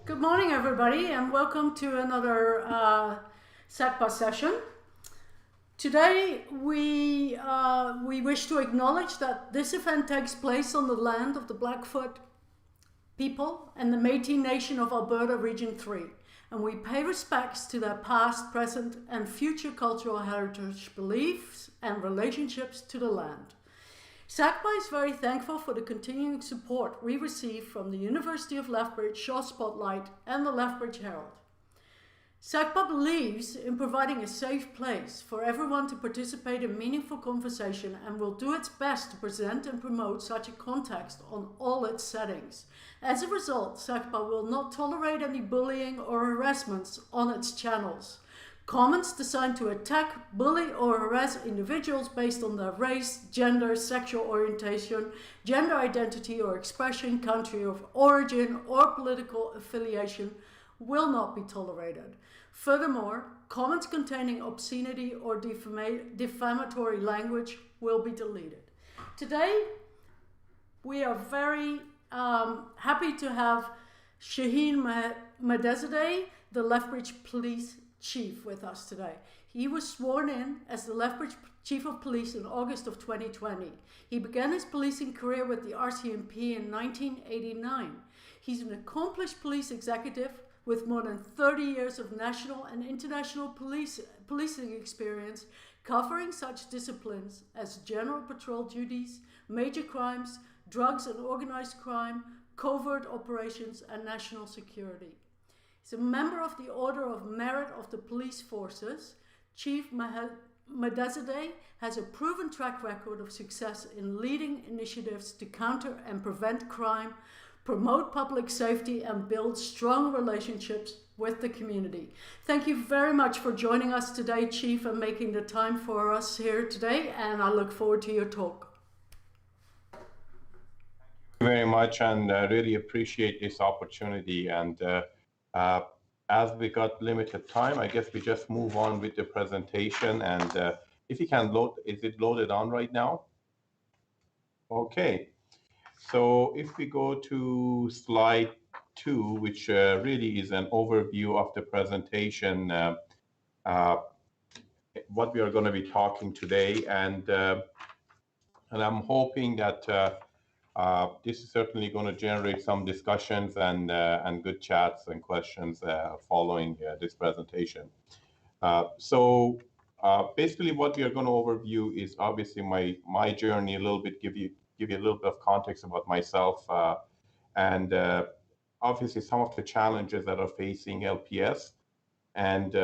Good morning, everybody, and welcome to another SACPA session. Today, we wish to acknowledge that this event takes place on the land of the Blackfoot people and the Métis Nation of Alberta Region 3, and we pay respects to their past, present, and future cultural heritage, beliefs, and relationships to the land. SACPA is very thankful for the continuing support we receive from the University of Lethbridge, Shaw Spotlight, and the Lethbridge Herald. SACPA believes in providing a safe place for everyone to participate in meaningful conversation and will do its best to present and promote such a context on all its settings. As a result, SACPA will not tolerate any bullying or harassments on its channels. Comments designed to attack, bully, or harass individuals based on their race, gender, sexual orientation, gender identity or expression, country of origin, or political affiliation will not be tolerated. Furthermore, comments containing obscenity or defamatory language will be deleted. Today, we are very happy to have Shahin Mehdizadeh, the Lethbridge Police Chief, with us today. He was sworn in as the Lethbridge Chief of Police in August of 2020. He began his policing career with the RCMP in 1989. He's an accomplished police executive with more than 30 years of national and international policing experience, covering such disciplines as general patrol duties, major crimes, drugs and organized crime, covert operations, and national security. He's a member of the Order of Merit of the Police Forces. Chief Mehdizadeh has a proven track record of success in leading initiatives to counter and prevent crime, promote public safety, and build strong relationships with the community. Thank you very much for joining us today, Chief, and making the time for us here today, and I look forward to your talk. Thank you very much, and I really appreciate this opportunity. And as we got limited time, I guess we just move on with the presentation. And if you can load, is it loaded on right now? Okay. So if we go to slide 2, which really is an overview of the presentation, what we are going to be talking today, and I'm hoping that this is certainly going to generate some discussions and good chats and questions following this presentation. So basically, what we are going to overview is obviously my journey a little bit, give you a little bit of context about myself, and obviously some of the challenges that are facing LPS, and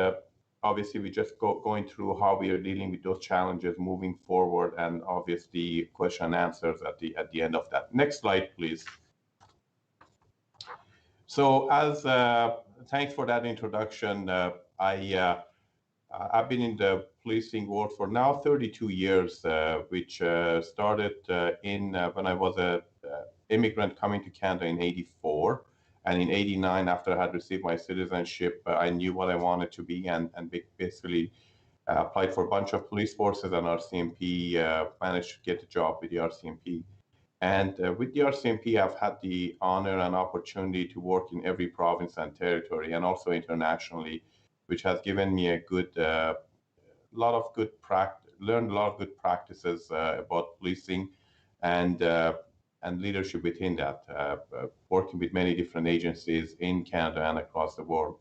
obviously we just going through how we are dealing with those challenges moving forward, and obviously question and answers at the end of that. Next slide, please. So as thanks for that introduction. I've been in the policing world for now 32 years, which started when I was an immigrant coming to Canada in '84. And in '89, after I had received my citizenship, I knew what I wanted to be, and basically applied for a bunch of police forces and RCMP, managed to get a job with the RCMP. And with the RCMP, I've had the honor and opportunity to work in every province and territory, and also internationally, which has given me a good, lot of good practice, learned a lot of good practices about policing and leadership within that, working with many different agencies in Canada and across the world.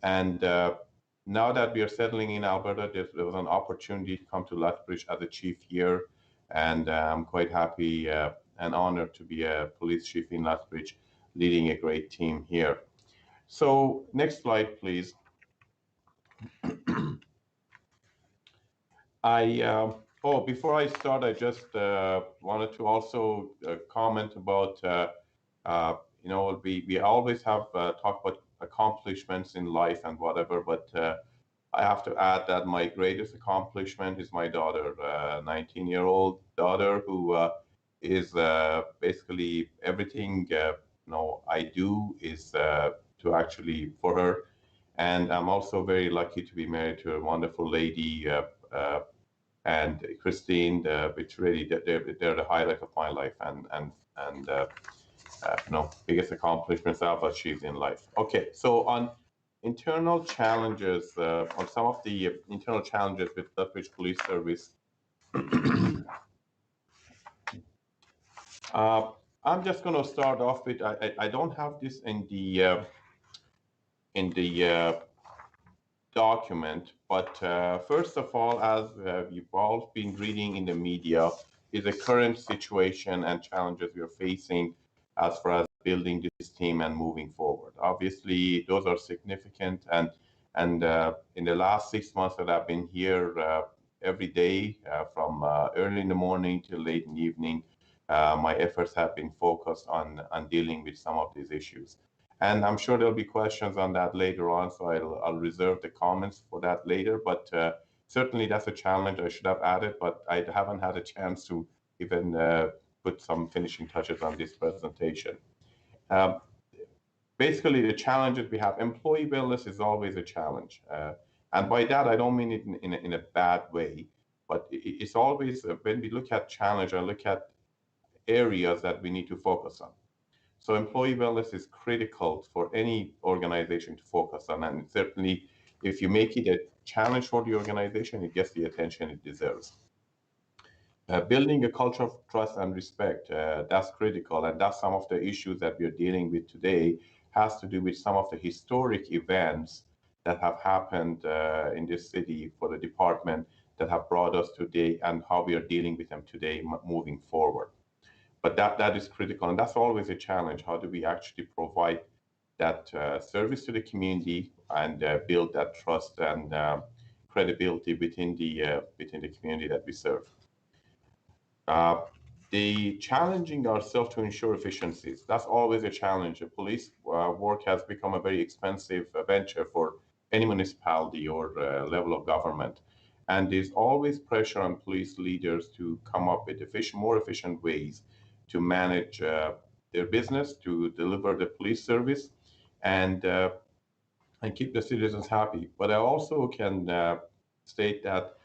And now that we are settling in Alberta, there was an opportunity to come to Lethbridge as a chief here, and I'm quite happy and honored to be a police chief in Lethbridge, leading a great team here. So next slide, please. Before I start, I just wanted to also comment about, we always have talk about accomplishments in life and whatever, but I have to add that my greatest accomplishment is my daughter, 19-year-old daughter, who is basically everything I do is to actually for her. And I'm also very lucky to be married to a wonderful lady, and Christine, which really they're the highlight of my life, and biggest accomplishments I've achieved in life. Okay, so on internal challenges, on some of the internal challenges with Lethbridge Police Service, I'm just going to start off with, I don't have this in the document, but first of all, as you've all been reading in the media, is the current situation and challenges we are facing as far as building this team and moving forward. Obviously, those are significant, and in the last 6 months that I've been here, every day from early in the morning till late in the evening, my efforts have been focused on dealing with some of these issues. And I'm sure there'll be questions on that later on, so I'll reserve the comments for that later. But certainly that's a challenge I should have added, but I haven't had a chance to even put some finishing touches on this presentation. Um, Basically, the challenges we have, employee wellness is always a challenge. And by that, I don't mean it in a bad way, but it's always, when we look at challenge, I look at areas that we need to focus on. So employee wellness is critical for any organization to focus on, and certainly if you make it a challenge for the organization, it gets the attention it deserves. Building a culture of trust and respect, that's critical, and that's some of the issues that we're dealing with today, has to do with some of the historic events that have happened in this city for the department that have brought us today and how we are dealing with them today moving forward. But that is critical, and that's always a challenge. How do we actually provide that service to the community and build that trust and credibility within the community that we serve? The challenging ourselves to ensure efficiencies. That's always a challenge. The police work has become a very expensive venture for any municipality or level of government. And there's always pressure on police leaders to come up with more efficient ways to manage their business, to deliver the police service, and keep the citizens happy. But I also can state that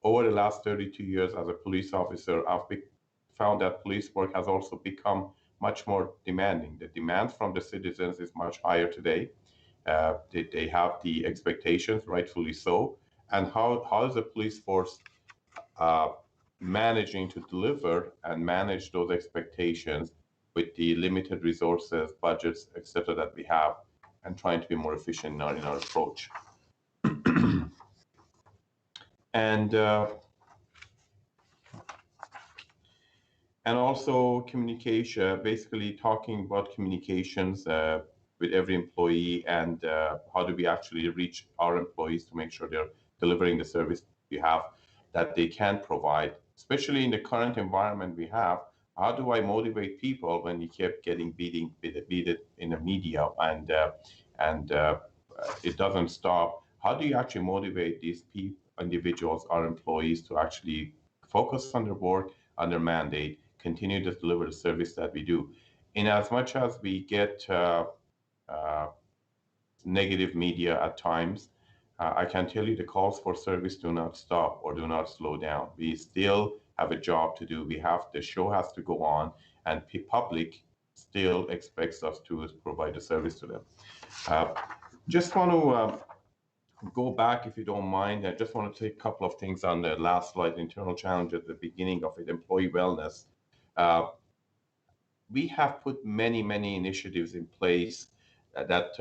over the last 32 years as a police officer, I've found that police work has also become much more demanding. The demand from the citizens is much higher today. They have the expectations, rightfully so. And how is the police force managing to deliver and manage those expectations with the limited resources, budgets, etc., that we have, and trying to be more efficient in our approach. And also communication, basically talking about communications with every employee, and how do we actually reach our employees to make sure they're delivering the service we have that they can provide, especially in the current environment we have. How do I motivate people when you kept getting beaten in the media and it doesn't stop? How do you actually motivate these individuals, our employees, to actually focus on their work, on their mandate, continue to deliver the service that we do? In as much as we get negative media at times, I can tell you the calls for service do not stop or do not slow down. We still have a job to do. The show has to go on, and public still expects us to provide the service to them. Just want to go back, if you don't mind. I just want to take a couple of things on the last slide, internal challenge at the beginning of it, employee wellness. We have put many initiatives in place that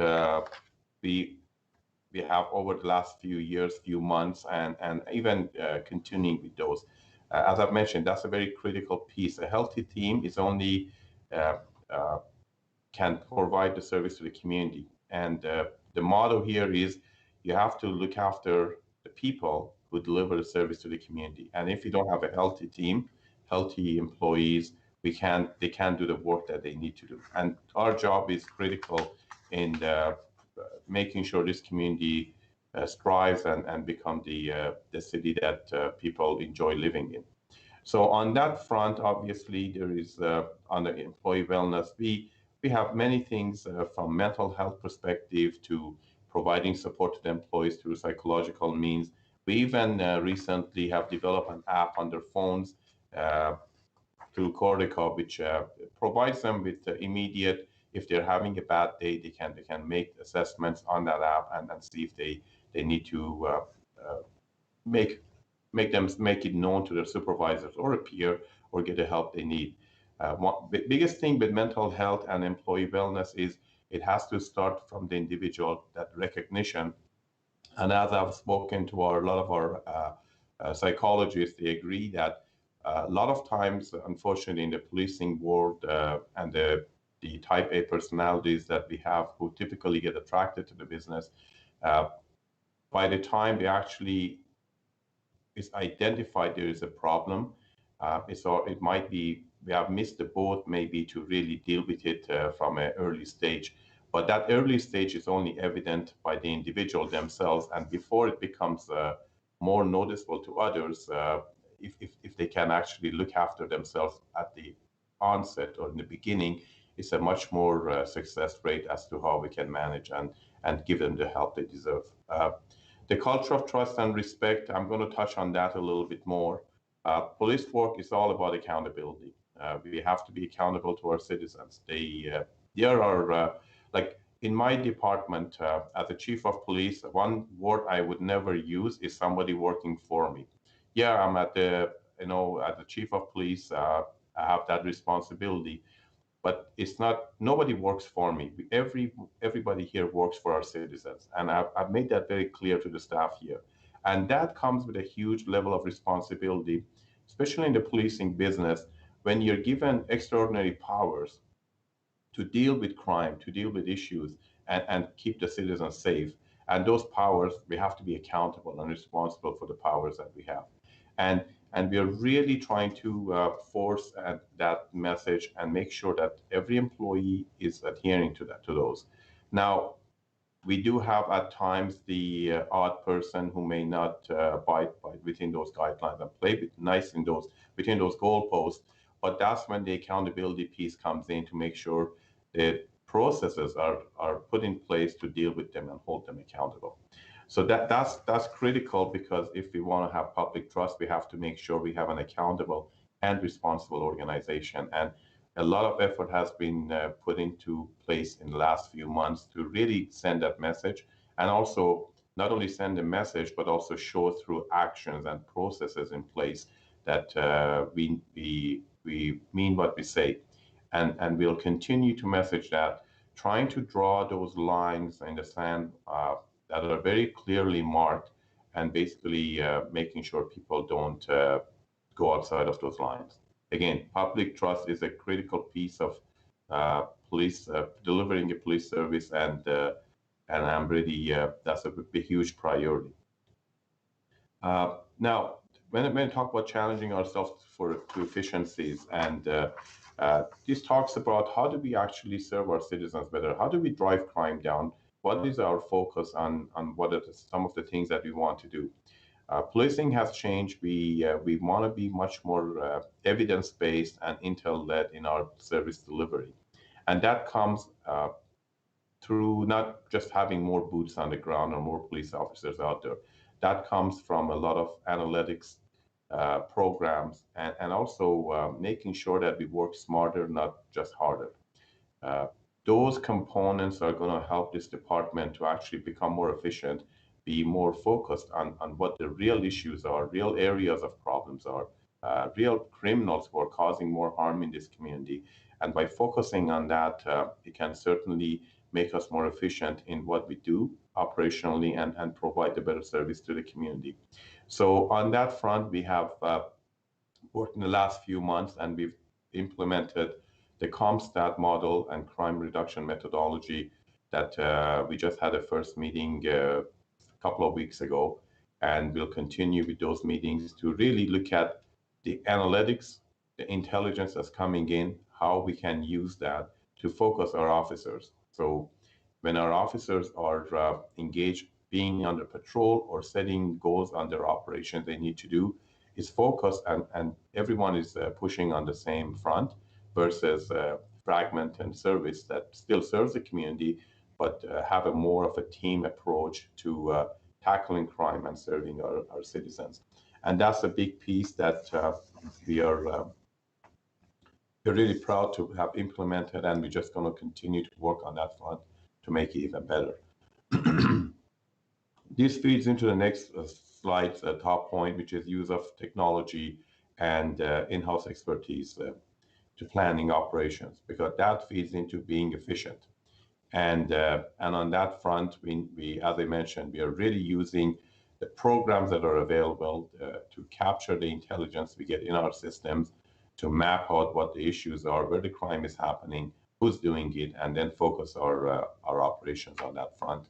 we have over the last few years, few months, and even continuing with those. As I've mentioned, that's a very critical piece. A healthy team is only can provide the service to the community. And the motto here is you have to look after the people who deliver the service to the community. And if you don't have a healthy team, healthy employees, they can't do the work that they need to do. And our job is critical in making sure this community strives and become the city that people enjoy living in. So on that front, obviously, there is on the employee wellness, we have many things from mental health perspective to providing support to the employees through psychological means. We even recently have developed an app on their phones through Cordica, which provides them with immediate, if they're having a bad day, they can make assessments on that app and see if they need to make make it known to their supervisors or a peer or get the help they need. The biggest thing with mental health and employee wellness is it has to start from the individual, that recognition. And as I've spoken to a lot of our psychologists, they agree that a lot of times, unfortunately, in the policing world and the type A personalities that we have who typically get attracted to the business, uh, by the time they actually is identified there is a problem, it might be we have missed the boat maybe to really deal with it from an early stage. But that early stage is only evident by the individual themselves, and before it becomes more noticeable to others, if they can actually look after themselves at the onset or in the beginning, it's a much more success rate as to how we can manage and give them the help they deserve. The culture of trust and respect, I'm going to touch on that a little bit more. Police work is all about accountability. We have to be accountable to our citizens. There are, like in my department, as a chief of police, one word I would never use is somebody working for me. Yeah, I'm at the, at the chief of police, I have that responsibility, but it's not, nobody works for me. Everybody here works for our citizens, and I've made that very clear to the staff here. And that comes with a huge level of responsibility, especially in the policing business, when you're given extraordinary powers to deal with crime, to deal with issues, and keep the citizens safe. And those powers, we have to be accountable and responsible for the powers that we have. And and we are really trying to force that message and make sure that every employee is adhering to those. Now, we do have at times the odd person who may not abide by within those guidelines and play nice in those within those goalposts. But that's when the accountability piece comes in to make sure that processes are put in place to deal with them and hold them accountable. So that's critical, because if we want to have public trust, we have to make sure we have an accountable and responsible organization. And a lot of effort has been put into place in the last few months to really send that message, and also not only send a message but also show through actions and processes in place that we mean what we say, and we'll continue to message that, trying to draw those lines in the sand that are very clearly marked, and basically making sure people don't go outside of those lines. Again, public trust is a critical piece of police delivering a police service, and I'm really that's a huge priority. Now, when I talk about challenging ourselves to efficiencies, and this talks about how do we actually serve our citizens better? How do we drive crime down? What is our focus on what are some of the things that we want to do? Policing has changed. We want to be much more evidence-based and intel-led in our service delivery, and that comes through not just having more boots on the ground or more police officers out there. That comes from a lot of analytics programs, and also making sure that we work smarter, not just harder. Uh, those components are going to help this department to actually become more efficient, be more focused on what the real issues are, real areas of problems are, real criminals who are causing more harm in this community. And by focusing on that, it can certainly make us more efficient in what we do operationally, and provide a better service to the community. So on that front, we have worked in the last few months, and we've implemented the CompStat model and crime reduction methodology that we just had a first meeting a couple of weeks ago, and we'll continue with those meetings to really look at the analytics, the intelligence that's coming in, how we can use that to focus our officers. So when our officers are engaged, being under patrol or setting goals on their operations they need to do, is focused, and everyone is pushing on the same front, versus fragment and service that still serves the community, but have a more of a team approach to tackling crime and serving our citizens. And that's a big piece that we are we're really proud to have implemented, and we're just going to continue to work on that front to make it even better. This feeds into the next slide's top point, which is use of technology and in-house expertise to planning operations, because that feeds into being efficient. And on that front, we, as I mentioned, we are really using the programs that are available to capture the intelligence we get in our systems, to map out what the issues are, where the crime is happening, who's doing it, and then focus our operations on that front.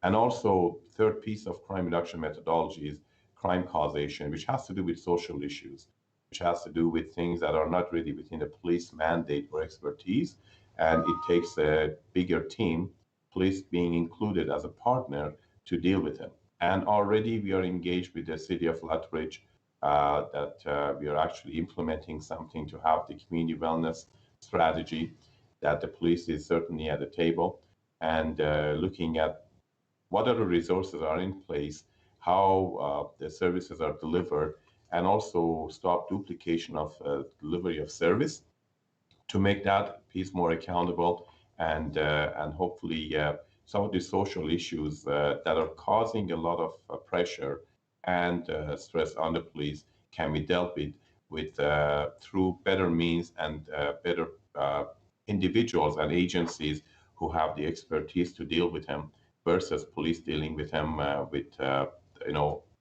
And also, third piece of crime reduction methodology is crime causation, which has to do with social issues, which has to do with things that are not really within the police mandate or expertise. And it takes a bigger team, police being included as a partner, to deal with them. And already we are engaged with the city of Lethbridge, that we are actually implementing something to have the community wellness strategy, that the police is certainly at the table, and looking at what other resources are in place, how the services are delivered, and also stop duplication of delivery of service to make that piece more accountable, and hopefully some of the social issues that are causing a lot of pressure and stress on the police can be dealt with through better means and better individuals and agencies who have the expertise to deal with them, versus police dealing with them with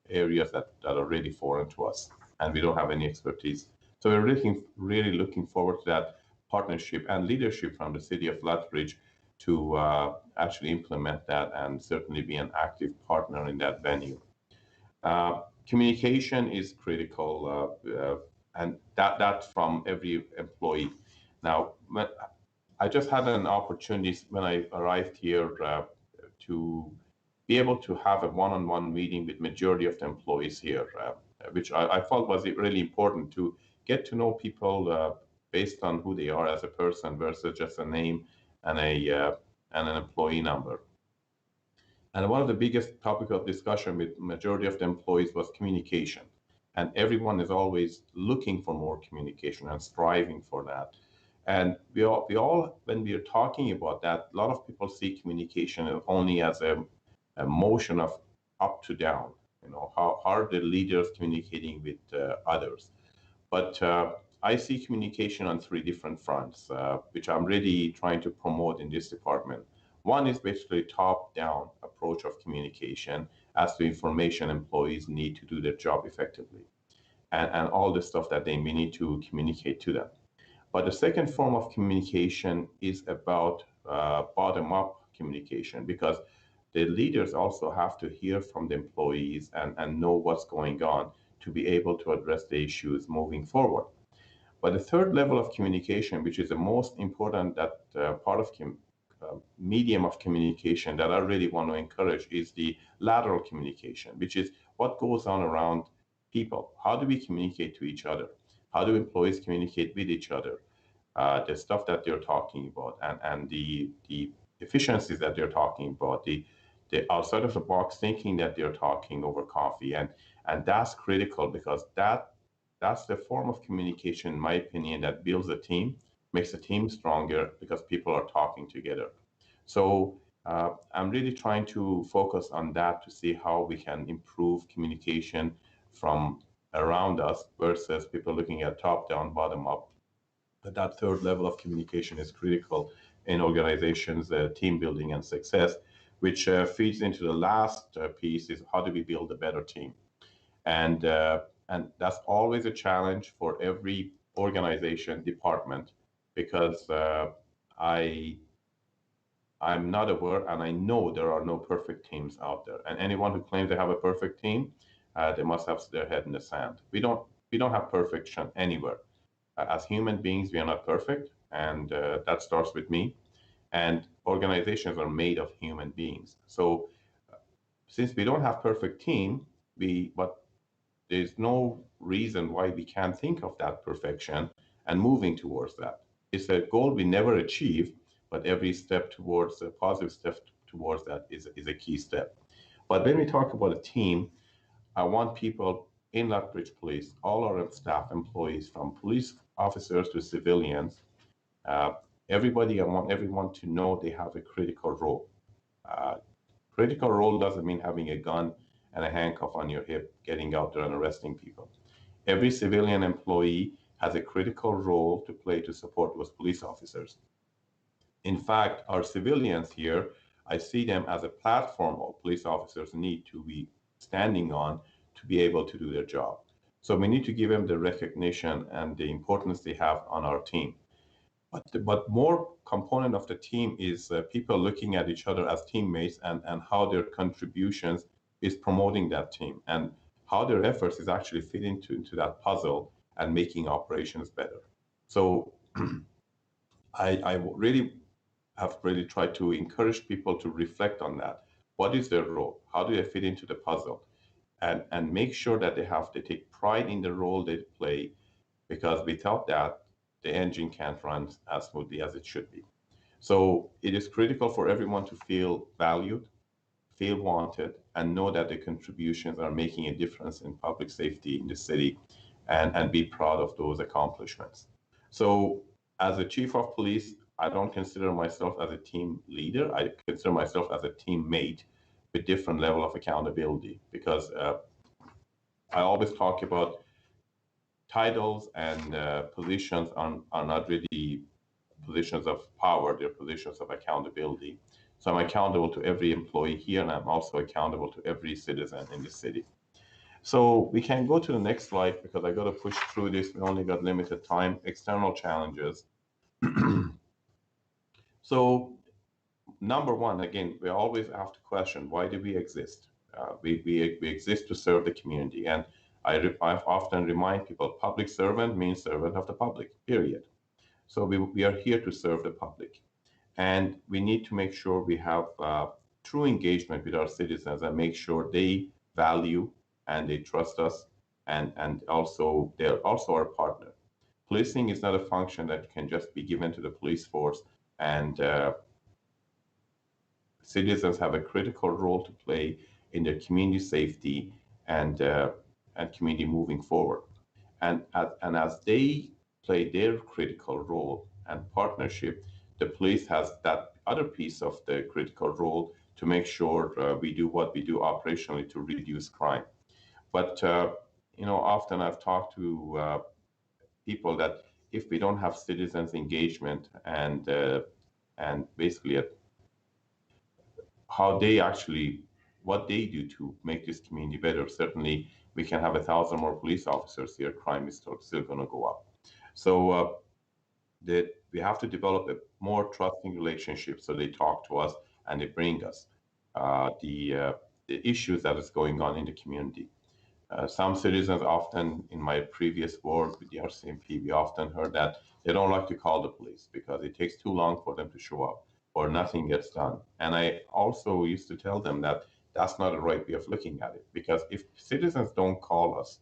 areas that are really foreign to us, and we don't have any expertise. So we're really looking forward to that partnership and leadership from the city of Lethbridge to actually implement that, and certainly be an active partner in that venue. Communication is critical, and that from every employee. Now, I just had an opportunity when I arrived here to be able to have a one-on-one meeting with majority of the employees here, which I felt was really important to get to know people based on who they are as a person versus just a name and an employee number. And one of the biggest topic of discussion with majority of the employees was communication. And everyone is always looking for more communication and striving for that. And we all, when we are talking about that, a lot of people see communication only as a motion of up to down. How are the leaders communicating with others? But I see communication on three different fronts, which I'm really trying to promote in this department. One is basically top-down approach of communication as to information employees need to do their job effectively, and all the stuff that they may need to communicate to them. But the second form of communication is about bottom-up communication, because the leaders also have to hear from the employees and know what's going on to be able to address the issues moving forward. But the third level of communication, which is the most important that part of medium of communication that I really want to encourage, is the lateral communication, which is what goes on around people. How do we communicate to each other? How do employees communicate with each other? The stuff that they're talking about, and the efficiencies that they're talking about, the outside of the box thinking that they're talking over coffee, and that's critical, because that's the form of communication, in my opinion, that builds a team, makes a team stronger, because people are talking together. So I'm really trying to focus on that to see how we can improve communication from around us versus people looking at top down, bottom up. But that third level of communication is critical in organizations, team building and success, which feeds into the last piece, is how do we build a better team? And that's always a challenge for every organization, department, because I'm not aware, and I know there are no perfect teams out there. And anyone who claims they have a perfect team, they must have their head in the sand. We don't have perfection anywhere. As human beings, we are not perfect, and that starts with me. And organizations are made of human beings. So since we don't have perfect team, but there's no reason why we can't think of that perfection and moving towards that. It's a goal we never achieve, but every step towards a positive step towards that is a key step. But when we talk about a team, I want people in Lethbridge Police, all our staff, employees, from police officers to civilians, uh, I want everyone to know they have a critical role. Uh, Critical role doesn't mean having a gun and a handcuff on your hip, getting out there and arresting people. Every civilian employee has a critical role to play to support those police officers. In fact, our civilians here, I see them as a platform all police officers need to be standing on to be able to do their job. So we need to give them the recognition and the importance they have on our team. But more component of the team is people looking at each other as teammates and how their contributions is promoting that team and how their efforts is actually fitting into that puzzle and making operations better. So I really have really tried to encourage people to reflect on that. What is their role? How do they fit into the puzzle? And make sure that they take pride in the role they play, because without that, the engine can't run as smoothly as it should be. So it is critical for everyone to feel valued, feel wanted, and know that their contributions are making a difference in public safety in the city, and be proud of those accomplishments. So as a chief of police, I don't consider myself as a team leader. I consider myself as a teammate with different level of accountability, because I always talk about titles and positions are not really positions of power, they're positions of accountability. So I'm accountable to every employee here, and I'm also accountable to every citizen in the city. So we can go to the next slide, because I got to push through this. We only got limited time. External challenges. So number one, again, we always have to question, why do we exist? We exist to serve the community. And I often remind people, public servant means servant of the public, period. So we are here to serve the public. And we need to make sure we have true engagement with our citizens and make sure they value and they trust us, and also they're also our partner. Policing is not a function that can just be given to the police force, and citizens have a critical role to play in their community safety and community moving forward. And as they play their critical role and partnership, the police has that other piece of the critical role to make sure we do what we do operationally to reduce crime. But often I've talked to people that if we don't have citizens' engagement and basically how they actually what they do to make this community better, certainly we can have 1,000 more police officers here. Crime is still going to go up. So that we have to develop a more trusting relationship, so they talk to us and they bring us the issues that is going on in the community. Some citizens often, in my previous work with the RCMP, we often heard that they don't like to call the police because it takes too long for them to show up or nothing gets done. And I also used to tell them that that's not the right way of looking at it, because if citizens don't call us,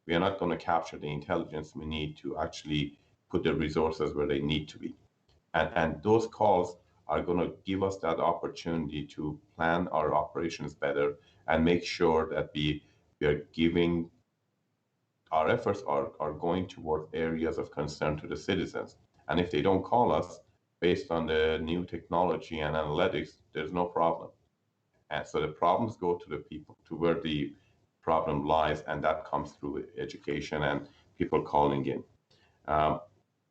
we are not going to capture the intelligence we need to actually put the resources where they need to be. And those calls are going to give us that opportunity to plan our operations better and make sure that we are giving our efforts are going toward areas of concern to the citizens. And if they don't call us based on the new technology and analytics, there's no problem. And so the problems go to the people, to where the problem lies, and that comes through education and people calling in.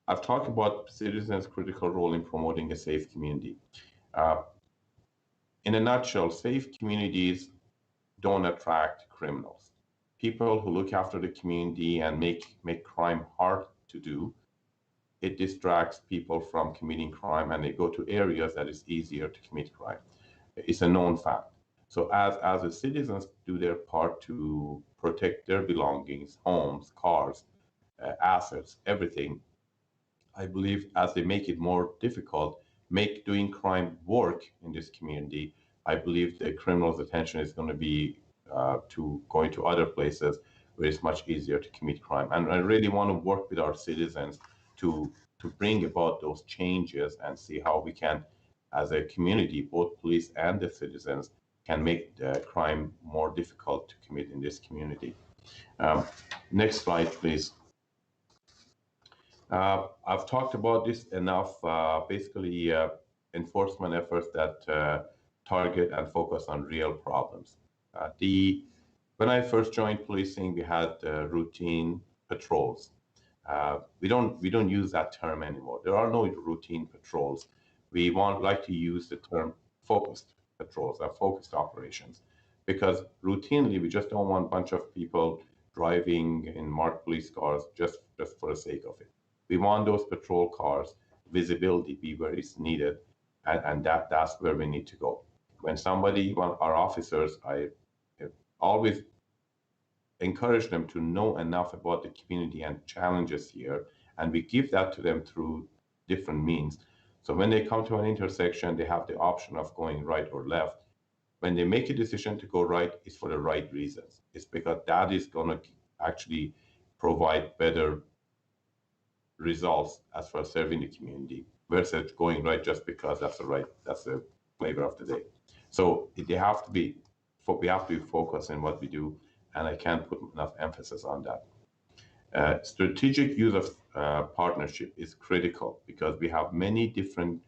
I've talked about citizens' critical role in promoting a safe community. Uh, in a nutshell, safe communities don't attract criminals. People who look after the community and make crime hard to do, it distracts people from committing crime, and they go to areas that is easier to commit crime. It's a known fact. So as the citizens do their part to protect their belongings, homes, cars, assets, everything, I believe as they make it more difficult, make doing crime work in this community, I believe the criminal's attention is going to be to going to other places where it's much easier to commit crime. And I really want to work with our citizens to bring about those changes and see how we can, as a community, both police and the citizens, can make crime more difficult to commit in this community. Next slide, please. I've talked about this enough. Basically, enforcement efforts that target and focus on real problems. The When I first joined policing, we had routine patrols. We don't use that term anymore. There are no routine patrols. We like to use the term focused patrols, focused operations, because routinely we just don't want a bunch of people driving in marked police cars just for the sake of it. We want those patrol cars visibility be where it's needed, and that's where we need to go. When our officers, I always encourage them to know enough about the community and challenges here, and we give that to them through different means. So when they come to an intersection, they have the option of going right or left. When they make a decision to go right, it's for the right reasons. It's because that is going to actually provide better results as far as serving the community versus going right just because that's the flavor of the day. So we have to be focused in what we do, and I can't put enough emphasis on that. Strategic use of partnership is critical because we have many different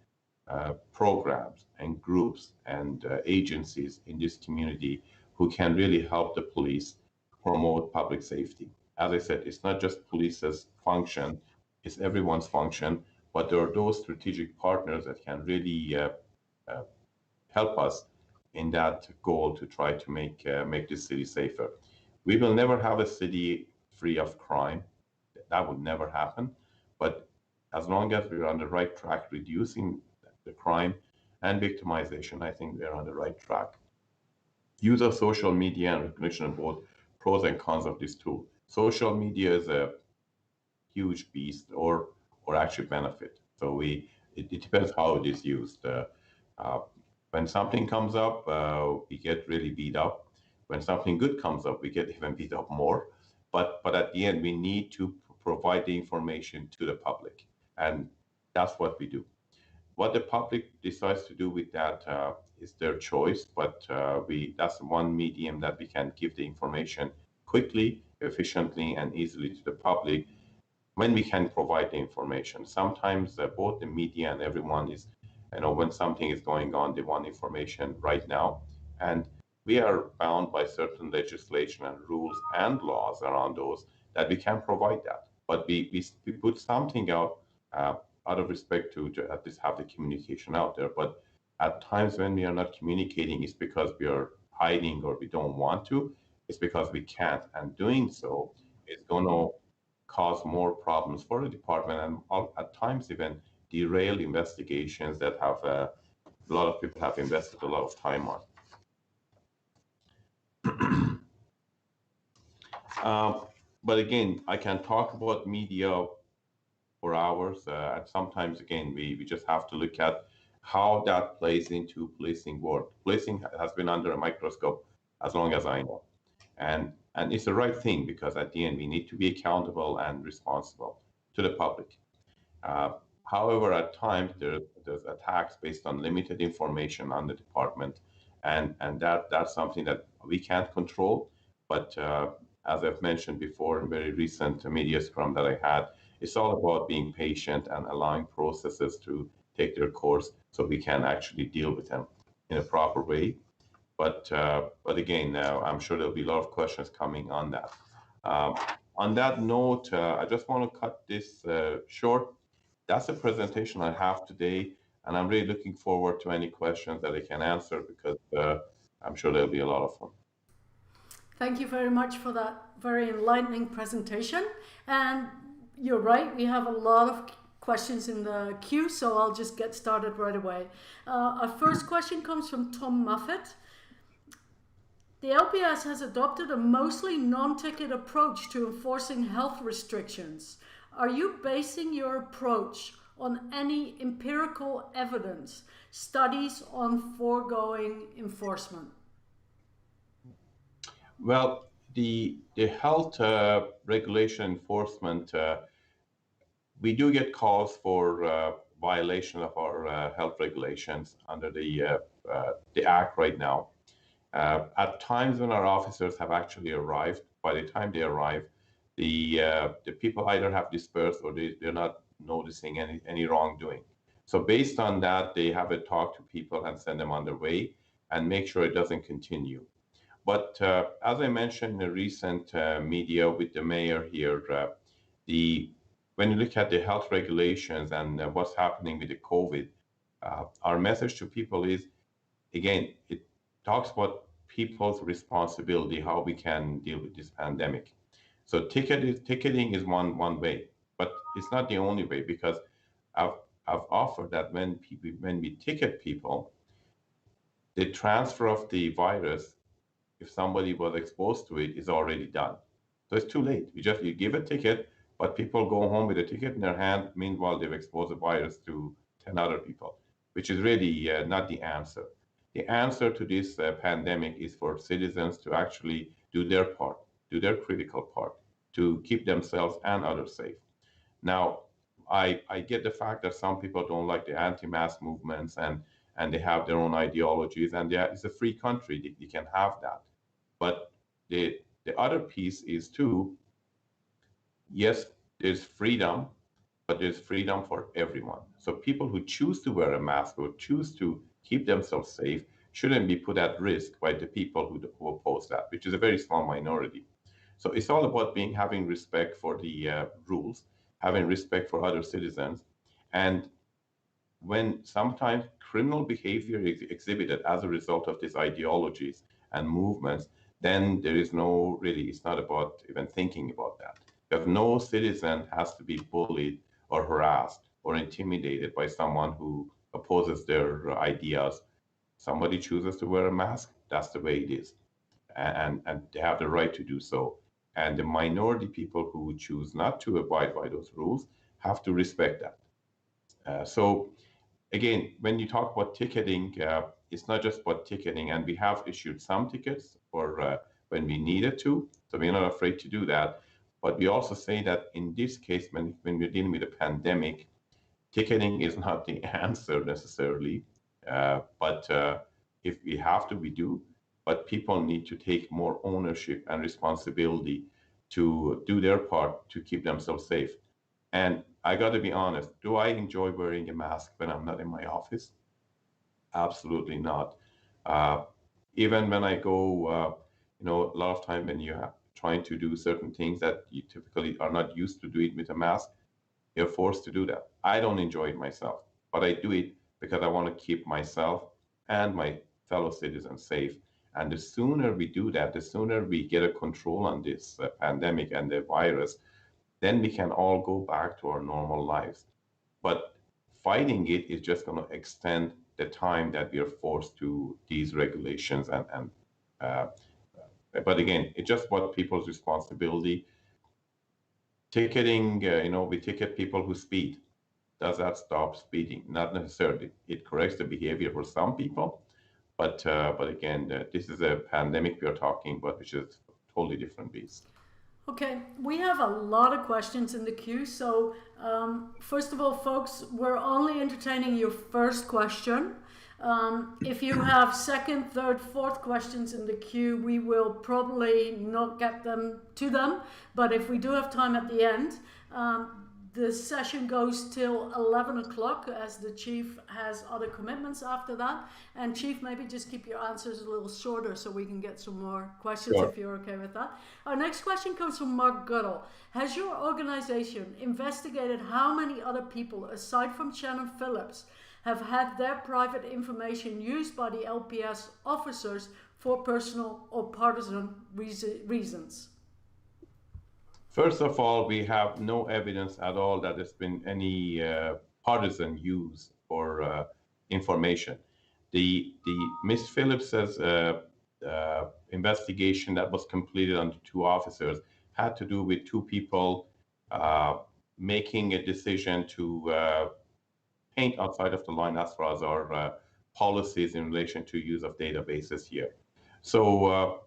programs and groups and agencies in this community who can really help the police promote public safety. As I said, it's not just police's function, it's everyone's function, but there are those strategic partners that can really uh, help us in that goal to try to make this city safer. We will never have a city free of crime. That would never happen. But as long as we're on the right track, reducing the crime and victimization, I think we're on the right track. Use of social media and recognition of both pros and cons of this tool. Social media is a huge beast, or actually benefit. So it depends how it is used. Uh, when something comes up, we get really beat up. When something good comes up, we get even beat up more. But at the end, we need to provide the information to the public, and that's what we do. What the public decides to do with that is their choice, but that's one medium that we can give the information quickly, efficiently, and easily to the public when we can provide the information. Sometimes both the media and everyone is, when something is going on, they want information right now. And we are bound by certain legislation and rules and laws around those that we can provide that. But we put something uh, out of respect to at least have the communication out there. But at times when we are not communicating, it's because we are hiding or we don't want to. It's because we can't. And doing so is going to cause more problems for the department and at times even derail investigations that have a lot of people have invested a lot of time on. But again, I can talk about media for hours. And sometimes, again, we just have to look at how that plays into policing work. Policing has been under a microscope as long as I know. And it's the right thing because at the end, we need to be accountable and responsible to the public. Uh, However, at times there's attacks based on limited information on the department, and that's something that we can't control. But as I've mentioned before in very recent media scrum that I had, it's all about being patient and allowing processes to take their course so we can actually deal with them in a proper way. But again, I'm sure there'll be a lot of questions coming on that. Um, on that note, I just want to cut this short. That's the presentation I have today, and I'm really looking forward to any questions that I can answer because I'm sure there'll be a lot of fun. Thank you very much for that very enlightening presentation. And you're right, we have a lot of questions in the queue, so I'll just get started right away. Our first question comes from Tom Muffet. The LPS has adopted a mostly non-ticket approach to enforcing health restrictions. Are you basing your approach on any empirical evidence, studies on foregoing enforcement? Well, the health regulation enforcement, we do get calls for violation of our health regulations under the act right now. At times when our officers have actually arrived, by the time they arrive, the people either have dispersed or they're not noticing any wrongdoing. So based on that, they have a talk to people and send them on their way and make sure it doesn't continue. But as I mentioned in the recent media with the mayor here, when you look at the health regulations and what's happening with the COVID, our message to people is, again, it talks about people's responsibility, how we can deal with this pandemic. So ticketing is one way, but it's not the only way, because I've offered that when we ticket people, the transfer of the virus, if somebody was exposed to it, is already done. So it's too late. You give a ticket, but people go home with a ticket in their hand. Meanwhile, they've exposed the virus to 10 other people, which is really not the answer. The answer to this pandemic is for citizens to actually do their part, do their critical part, to keep themselves and others safe. Now, I get the fact that some people don't like the anti-mask movements and they have their own ideologies, and it's a free country. You can have that. But the other piece is too, yes, there's freedom, but there's freedom for everyone. So people who choose to wear a mask or choose to keep themselves safe shouldn't be put at risk by the people who oppose that, which is a very small minority. So it's all about having respect for the rules, having respect for other citizens. And when sometimes criminal behavior is exhibited as a result of these ideologies and movements, then there is it's not about even thinking about that. Because no citizen has to be bullied or harassed or intimidated by someone who opposes their ideas. Somebody chooses to wear a mask, that's the way it is. And they have the right to do so. And the minority people who choose not to abide by those rules have to respect that. So again, when you talk about ticketing, it's not just about ticketing, and we have issued some tickets for when we needed to, so we're not afraid to do that. But we also say that in this case, when we're dealing with a pandemic, ticketing is not the answer necessarily, but if we have to, we do. But people need to take more ownership and responsibility to do their part to keep themselves safe. And I got to be honest, do I enjoy wearing a mask when I'm not in my office? Absolutely not. Even when I go, a lot of time when you're trying to do certain things that you typically are not used to doing with a mask, you're forced to do that. I don't enjoy it myself, but I do it because I want to keep myself and my fellow citizens safe. And the sooner we do that, the sooner we get a control on this pandemic and the virus, then we can all go back to our normal lives. But fighting it is just going to extend the time that we are forced to these regulations. But again, it's just about people's responsibility. Ticketing, we ticket people who speed. Does that stop speeding? Not necessarily. It corrects the behavior for some people, but again, this is a pandemic we are talking about, which is a totally different beast. Okay, we have a lot of questions in the queue. So first of all, folks, we're only entertaining your first question. If you have second, third, fourth questions in the queue, we will probably not get to them. But if we do have time at the end, the session goes till 11 o'clock as the chief has other commitments after that. And chief, maybe just keep your answers a little shorter so we can get some more questions. Sure. If you're okay with that. Our next question comes from Mark Goodall. Has your organization investigated how many other people, aside from Shannon Phillips, have had their private information used by the LPS officers for personal or partisan reasons? First of all, we have no evidence at all that there's been any partisan use for information. The Ms. Phillips's investigation that was completed on the two officers had to do with two people making a decision to paint outside of the line as far as our policies in relation to use of databases here. So,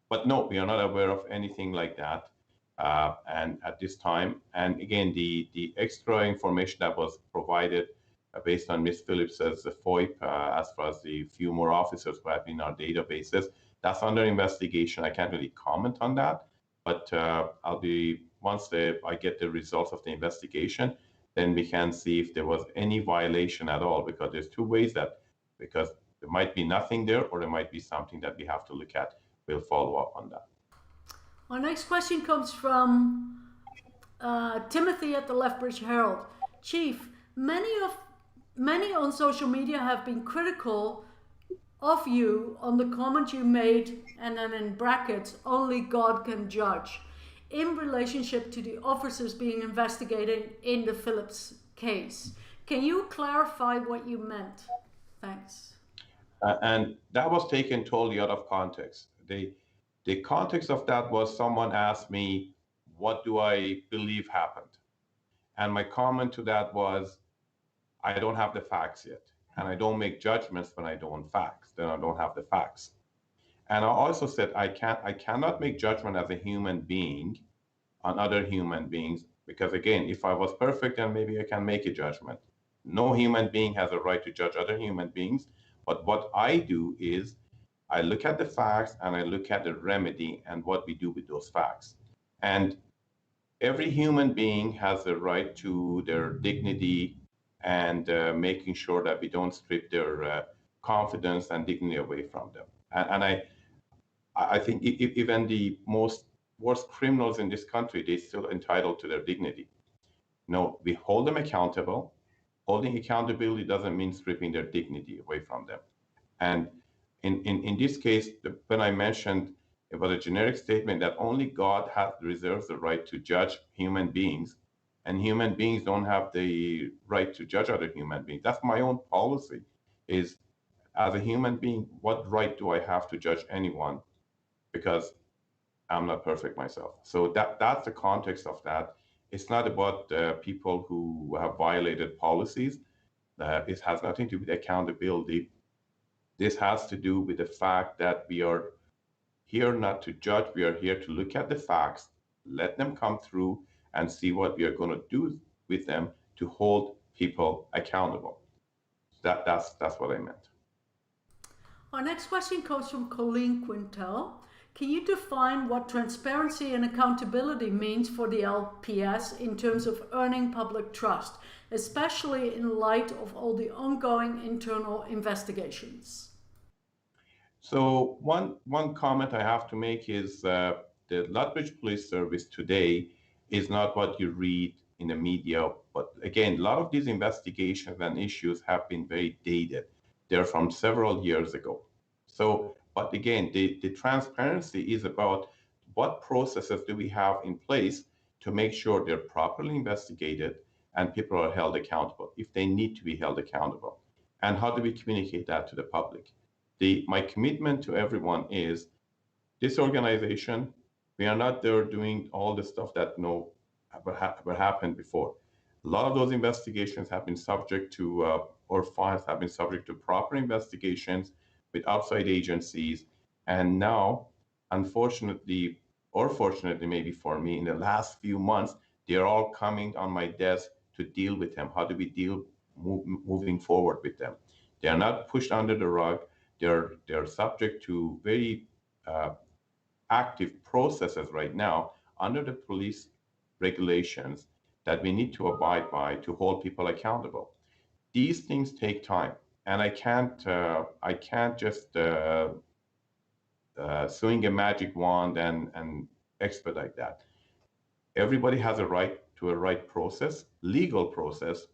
but no, we are not aware of anything like that. And at this time, and again, the extra information that was provided based on Ms. Phillips's FOIP, as far as the few more officers who have been in our databases, that's under investigation. I can't really comment on that, But I get the results of the investigation, then we can see if there was any violation at all, because there's two ways because there might be nothing there, or there might be something that we have to look at. We'll follow up on that. Our next question comes from Timothy at the Lethbridge Herald. Chief, many on social media have been critical of you on the comment you made, and then in brackets, only God can judge, in relationship to the officers being investigated in the Phillips case. Can you clarify what you meant? Thanks. And that was taken totally out of context. The context of that was someone asked me, what do I believe happened? And my comment to that was, I don't have the facts yet. And I don't make judgments when I don't have the facts. And I also said, I cannot make judgment as a human being on other human beings, because again, if I was perfect, then maybe I can make a judgment. No human being has a right to judge other human beings. But what I do is I look at the facts and I look at the remedy and what we do with those facts. And every human being has a right to their dignity, and making sure that we don't strip their confidence and dignity away from them. And I think even the most worst criminals in this country, they're still entitled to their dignity. No, we hold them accountable. Holding accountability doesn't mean stripping their dignity away from them. And in this case, when I mentioned it was a generic statement that only God reserves the right to judge human beings, and human beings don't have the right to judge other human beings. That's my own policy, is as a human being, what right do I have to judge anyone? Because I'm not perfect myself. So that's the context of that. It's not about people who have violated policies. It has nothing to do with accountability. This has to do with the fact that we are here not to judge. We are here to look at the facts, let them come through, and see what we are going to do with them to hold people accountable. That's what I meant. Our next question comes from Colleen Quintel. Can you define what transparency and accountability means for the LPS in terms of earning public trust, especially in light of all the ongoing internal investigations? So one comment I have to make is the Lethbridge Police Service today is not what you read in the media. But again, a lot of these investigations and issues have been very dated. They're from several years ago. So, but again, the transparency is about what processes do we have in place to make sure they're properly investigated and people are held accountable if they need to be held accountable. And how do we communicate that to the public? My commitment to everyone is this organization, we are not there doing all the stuff that ever happened before. A lot of those investigations have been subject to, or files have been subject to proper investigations with outside agencies. And now, unfortunately, or fortunately maybe for me, in the last few months, they're all coming on my desk to deal with them. How do we deal moving forward with them? They are not pushed under the rug. They're subject to very active processes right now under the police regulations that we need to abide by to hold people accountable. These things take time, and I can't just swing a magic wand and expedite that. Everybody has a right to a right process, legal process,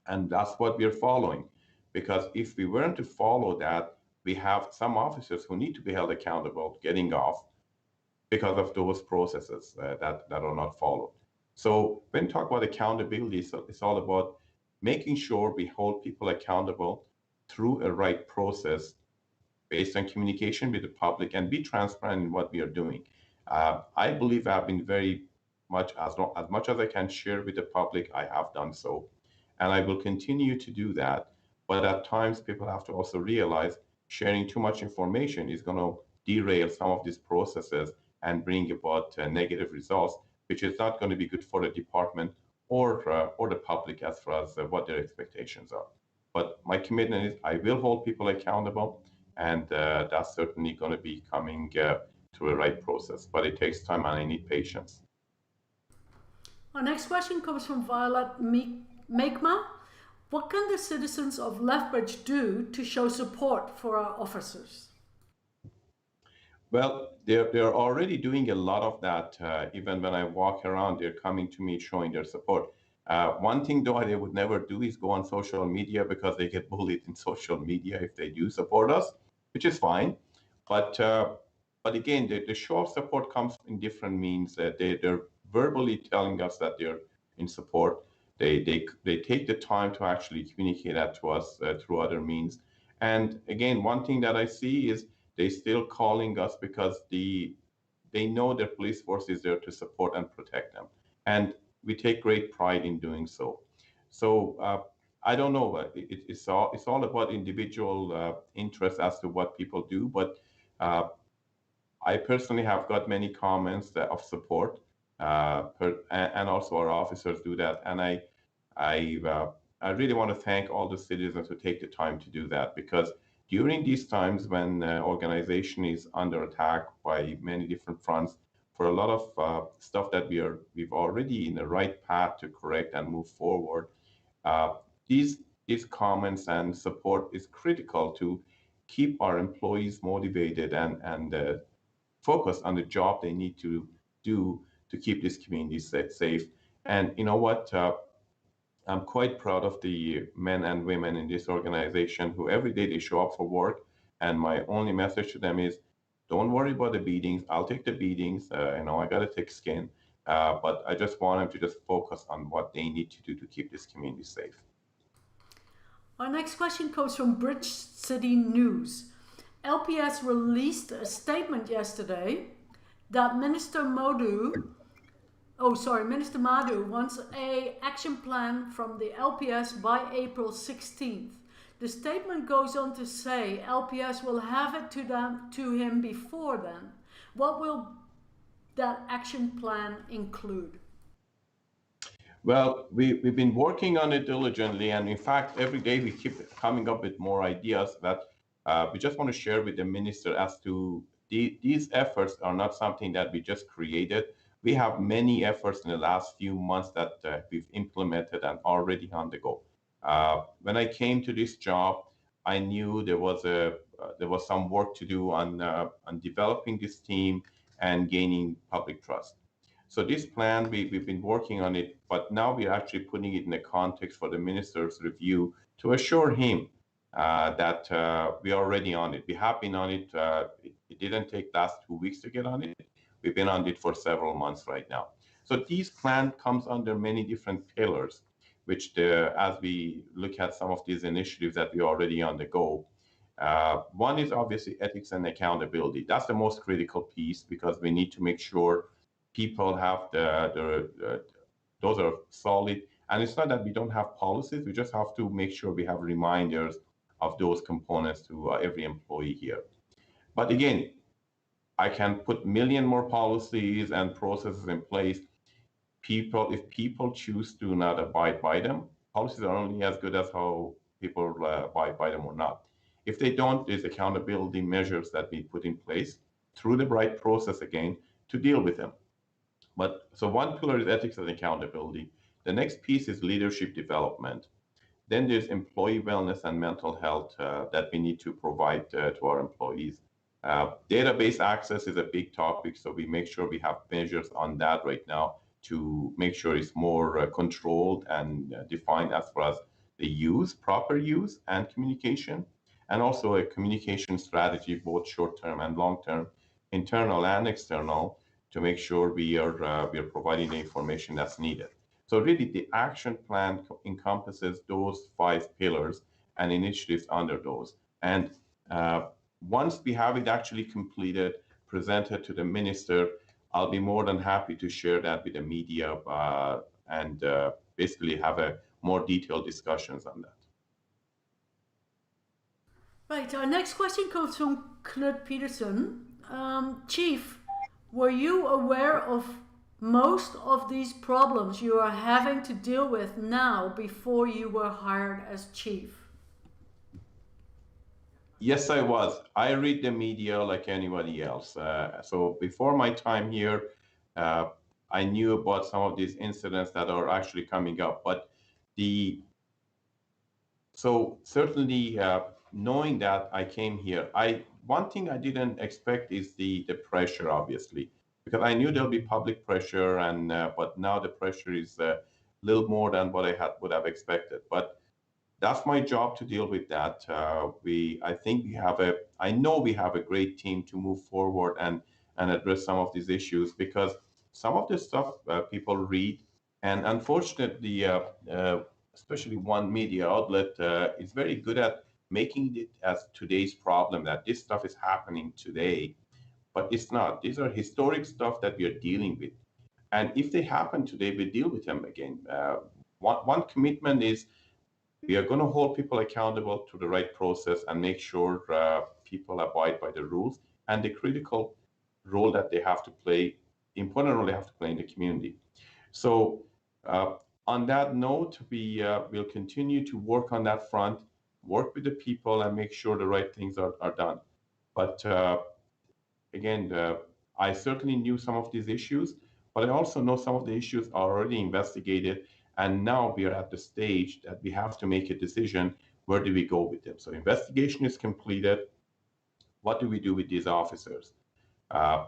and that's what we're following. Because if we weren't to follow that, we have some officers who need to be held accountable getting off because of those processes that are not followed. So when we talk about accountability, it's all about making sure we hold people accountable through a right process based on communication with the public and be transparent in what we are doing. I believe I've been very much, as much as I can share with the public, I have done so. And I will continue to do that. But at times, people have to also realize sharing too much information is going to derail some of these processes and bring about negative results, which is not going to be good for the department or the public as far as what their expectations are. But my commitment is I will hold people accountable, and that's certainly going to be coming through the right process. But it takes time and I need patience. Our next question comes from Violet Mekma. What can the citizens of Lethbridge do to show support for our officers? Well, they're already doing a lot of that. Even when I walk around, they're coming to me showing their support. One thing, though, they would never do is go on social media because they get bullied in social media if they do support us, which is fine. But again, the show of support comes in different means. They're verbally telling us that they're in support. They take the time to actually communicate that to us through other means. And again, one thing that I see is they still calling us because they know their police force is there to support and protect them. And we take great pride in doing so. So I don't know. It's all about individual interest as to what people do. But I personally have got many comments of support, and also our officers do that. And I really want to thank all the citizens who take the time to do that, because during these times when organization is under attack by many different fronts, for a lot of stuff that we've already in the right path to correct and move forward, uh, these comments and support is critical to keep our employees motivated and focused on the job they need to do to keep this community safe. And you know what? I'm quite proud of the men and women in this organization who every day they show up for work. And my only message to them is, don't worry about the beatings. I'll take the beatings. I got a thick skin. But I just want them to just focus on what they need to do to keep this community safe. Our next question comes from Bridge City News. LPS released a statement yesterday that Minister Madhu wants an action plan from the LPS by April 16th. The statement goes on to say LPS will have it to him before then. What will that action plan include? Well, we've been working on it diligently, and in fact, every day we keep coming up with more ideas that we just want to share with the minister as to these efforts are not something that we just created. We have many efforts in the last few months that we've implemented and already on the go. When I came to this job, I knew there was some work to do on developing this team and gaining public trust. So this plan, we've been working on it, but now we're actually putting it in a context for the minister's review to assure him that we are already on it. We have been on it. It didn't take last 2 weeks to get on it. We've been on it for several months right now. So this plan comes under many different pillars, which as we look at some of these initiatives that we're already on the go, one is obviously ethics and accountability. That's the most critical piece because we need to make sure people have those are solid. And it's not that we don't have policies, we just have to make sure we have reminders of those components to every employee here. But again, I can put million more policies and processes in place. If people choose to not abide by them, policies are only as good as how people abide by them or not. If they don't, there's accountability measures that we put in place through the right process again to deal with them. But so one pillar is ethics and accountability. The next piece is leadership development. Then there's employee wellness and mental health that we need to provide to our employees. Database access is a big topic, so we make sure we have measures on that right now to make sure it's more controlled and defined as far as the use, proper use, and communication, and also a communication strategy, both short-term and long-term, internal and external, to make sure we are providing the information that's needed. So really, the action plan encompasses those 5 pillars and initiatives under those. And once we have it actually completed, presented to the minister, I'll be more than happy to share that with the media and basically have a more detailed discussions on that. Right, our next question comes from Knut Peterson. Chief, were you aware of most of these problems you are having to deal with now before you were hired as chief? Yes, I was. I read the media like anybody else. So before my time here, uh, I knew about some of these incidents that are actually coming up. But the so certainly knowing that I came here, I one thing I didn't expect is the pressure, obviously, because I knew there'll be public pressure, and but now the pressure is a little more than what would have expected. But that's my job to deal with that. I think I know we have a great team to move forward and address some of these issues because some of the stuff people read, and unfortunately, especially one media outlet is very good at making it as today's problem that this stuff is happening today, but it's not. These are historic stuff that we are dealing with, and if they happen today, we deal with them again. One commitment is we are going to hold people accountable to the right process and make sure people abide by the rules and the critical role that they have to play, important role they have to play in the community. So, uh, on that note, we will continue to work on that front, work with the people, and make sure the right things are done. But again, I certainly knew some of these issues, but I also know some of the issues are already investigated. And now we are at the stage that we have to make a decision, where do we go with them? So investigation is completed. What do we do with these officers? Uh,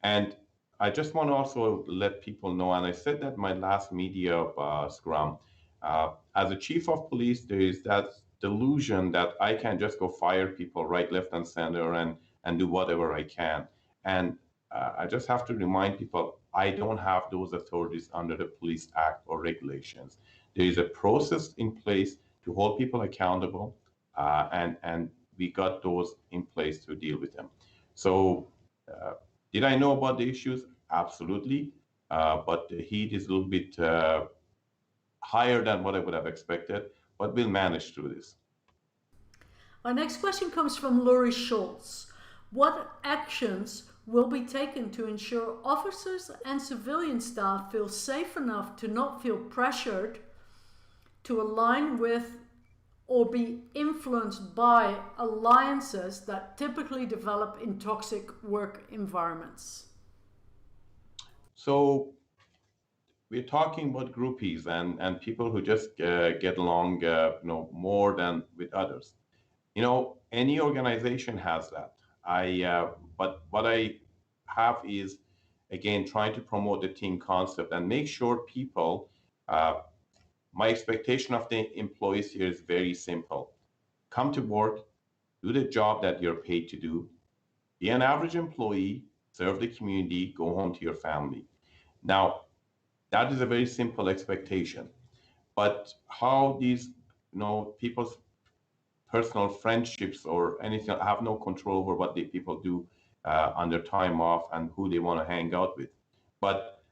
and I just want to also let people know, and I said that in my last media scrum, as a chief of police, there is that delusion that I can just go fire people right, left, and center and do whatever I can. And I just have to remind people I don't have those authorities under the Police Act or regulations. There is a process in place to hold people accountable, and we got those in place to deal with them. So uh, did I know about the issues? Absolutely. But the heat is a little bit higher than what I would have expected, but we'll manage through this. Our next question comes from Laurie Schultz. What actions will be taken to ensure officers and civilian staff feel safe enough to not feel pressured to align with or be influenced by alliances that typically develop in toxic work environments? So we're talking about groupies and people who just get along, more than with others. Any organization has that. But what I have is, again, trying to promote the team concept and make sure people. My expectation of the employees here is very simple: come to work, do the job that you're paid to do, be an average employee, serve the community, go home to your family. Now, that is a very simple expectation. But how these, people's personal friendships or anything, I have no control over what the people do on their time off and who they want to hang out with. But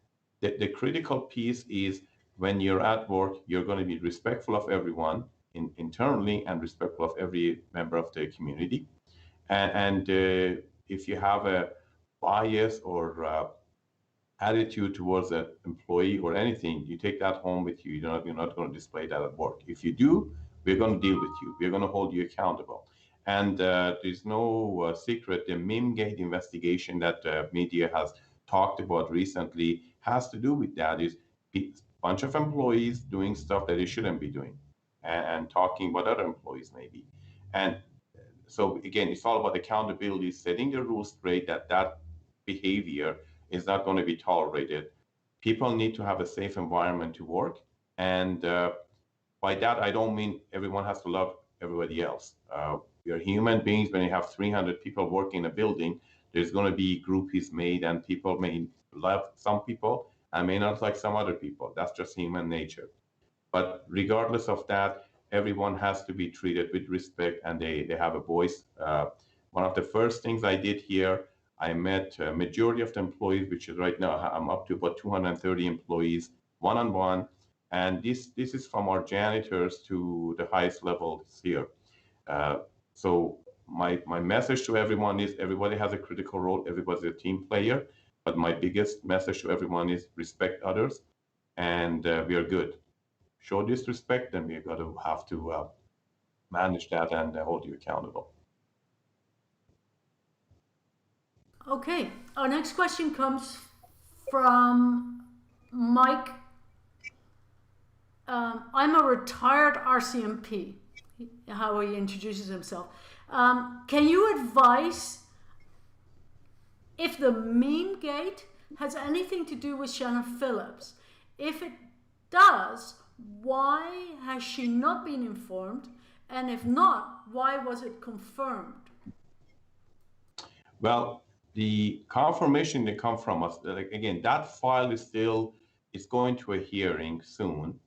the critical piece is when you're at work, you're going to be respectful of everyone internally and respectful of every member of the community. And if you have a bias or attitude towards an employee or anything, you take that home with you. You're not going to display that at work. If you do, we're going to deal with you. We're going to hold you accountable. And there's no secret. The Mimgate investigation that media has talked about recently has to do with that. Is a bunch of employees doing stuff that they shouldn't be doing, and talking about other employees maybe. And so again, it's all about accountability, setting the rules straight that behavior is not going to be tolerated. People need to have a safe environment to work, and by that I don't mean everyone has to love everybody else. We are human beings. When you have 300 people working in a building, there's going to be groupies made, and people may love some people and may not like some other people. That's just human nature. But regardless of that, everyone has to be treated with respect and they have a voice. One of the first things I did here, I met a majority of the employees, which is right now, I'm up to about 230 employees, one on one. And this is from our janitors to the highest levels here. Uh, so my message to everyone is everybody has a critical role, everybody's a team player. But my biggest message to everyone is respect others, and we are good. Show disrespect, then we're going to have to manage that and hold you accountable. Okay, our next question comes from Mike. I'm a retired RCMP, how he introduces himself. Can you advise if the meme gate has anything to do with Shannon Phillips? If it does, why has she not been informed? And if not, why was it confirmed? Well, the confirmation that come from us, like, again, that file is going to a hearing soon.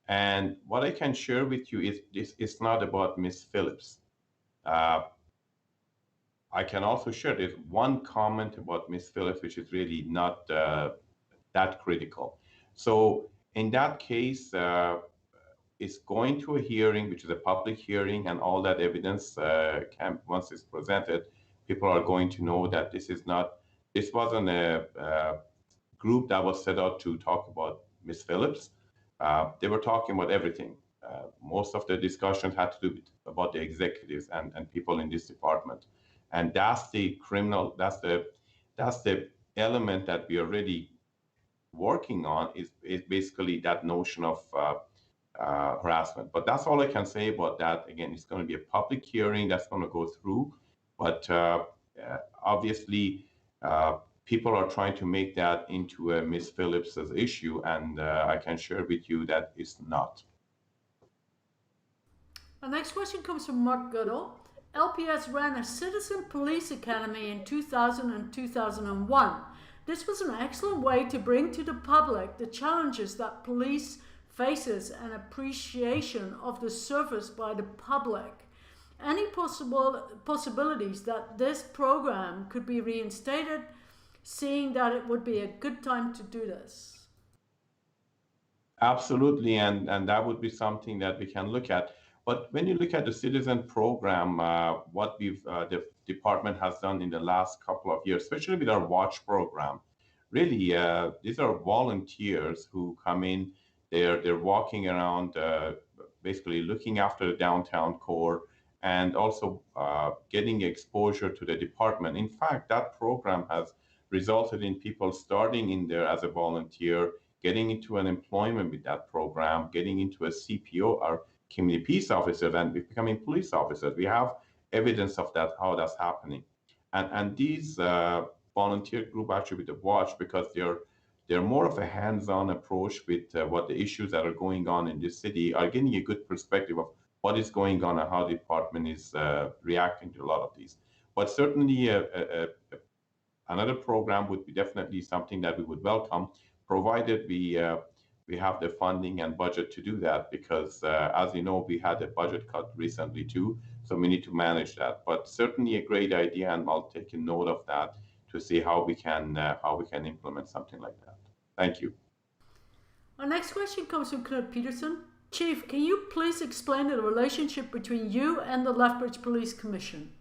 And what I can share with you is this: it's not about Miss Phillips. Uh, I can also share there's one comment about Miss Phillips, which is really not that critical. So in that case, it's going to a hearing, which is a public hearing, and all that evidence once it's presented, people are going to know that this wasn't a group that was set out to talk about Miss Phillips. They were talking about everything. Most of the discussion had to do about the executives and people in this department, and that's the criminal. That's the element that we are really working on is basically that notion of harassment. But that's all I can say about that. Again, it's going to be a public hearing that's going to go through, but obviously people are trying to make that into a Miss Phillips's issue, and I can share with you that it's not. Our next question comes from Mark Goodall. LPS ran a citizen police academy in 2000 and 2001. This was an excellent way to bring to the public the challenges that police faces and appreciation of the service by the public. Any possibilities that this program could be reinstated, seeing that it would be a good time to do this? Absolutely, and that would be something that we can look at. But when you look at the citizen program, what the department has done in the last couple of years, especially with our watch program, really these are volunteers who come in. They're walking around, basically looking after the downtown core, and also getting exposure to the department. In fact, that program has resulted in people starting in there as a volunteer, getting into an employment with that program, getting into a CPO or community peace officer, and becoming police officers. We have evidence of that, how that's happening. And these volunteer group actually with the watch, because they're more of a hands-on approach with what the issues that are going on in this city, are getting a good perspective of what is going on and how the department is reacting to a lot of these. But certainly another program would be definitely something that we would welcome, provided we have the funding and budget to do that, because as you know, we had a budget cut recently too, so we need to manage that. But certainly a great idea, and I'll take a note of that to see how we can implement something like that. Thank you. Our next question comes from Knut Peterson. Chief, can you please explain the relationship between you and the Lethbridge Police Commission?